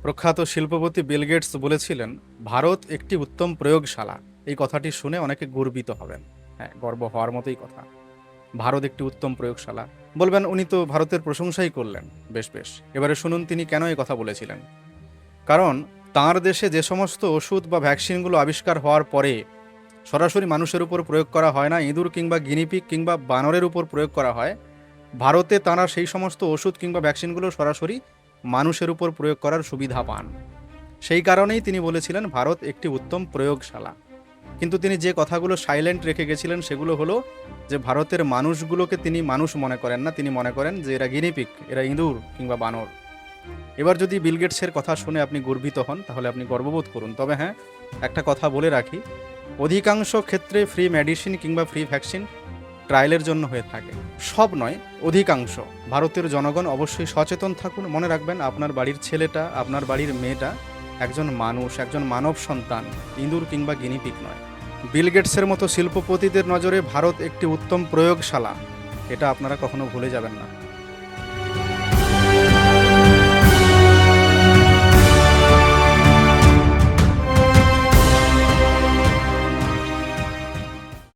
প্রখ্যাত শিল্পপতি Bill Gates বলেছিলেন, ভারত একটি উত্তম প্রয়োগশালা। এই কথাটি শুনে অনেকে গর্বিত হবেন। হ্যাঁ, গর্ব হওয়ার মতোই কথা। ভারত একটি উত্তম প্রয়োগশালা। বলবেন, উনি তো ভারতের প্রশংসাই করলেন। বেশ বেশ, এবারে শুনুন তিনি কেন এই কথা বলেছিলেন। কারণ তাঁর দেশে যে সমস্ত ওষুধ বা ভ্যাকসিনগুলো আবিষ্কার হওয়ার পরে সরাসরি মানুষের উপর প্রয়োগ করা হয় না, ইঁদুর কিংবা গিনিপিগ কিংবা বানরের উপর প্রয়োগ করা হয়, ভারতে তাঁরা সেই সমস্ত ওষুধ কিংবা ভ্যাকসিনগুলো সরাসরি মানুষের উপর প্রয়োগ করার সুবিধা পান। সেই কারণেই তিনি বলেছিলেন ভারত একটি উত্তম প্রয়োগশালা। কিন্তু তিনি যে কথাগুলো সাইলেন্ট রেখে গেছিলেন সেগুলো হলো যে ভারতের মানুষগুলোকে তিনি মানুষ মনে করেন না, তিনি মনে করেন যে এরা গিনিপিগ, এরা ইঁদুর কিংবা বানর। এবার যদি বিল গেটসের কথা শুনে আপনি গর্বিত হন তাহলে আপনি গর্ববোধ করুন। তবে হ্যাঁ, একটা কথা বলে রাখি, অধিকাংশ ক্ষেত্রে ফ্রি মেডিসিন কিংবা ফ্রি ভ্যাকসিন ট্রায়ালের জন্য হয়ে থাকে। সব নয়, অধিকাংশ। ভারতের জনগণ অবশ্যই সচেতন থাকুন। মনে রাখবেন, আপনার বাড়ির ছেলেটা, আপনার বাড়ির মেয়েটা একজন মানুষ, একজন মানব সন্তান, ইঁদুর কিংবা গিনিপিগ নয়। বিল গেটসের মতো শিল্পপতিদের নজরে ভারত একটি উত্তম প্রয়োগশালা, এটা আপনারা কখনো ভুলে যাবেন না।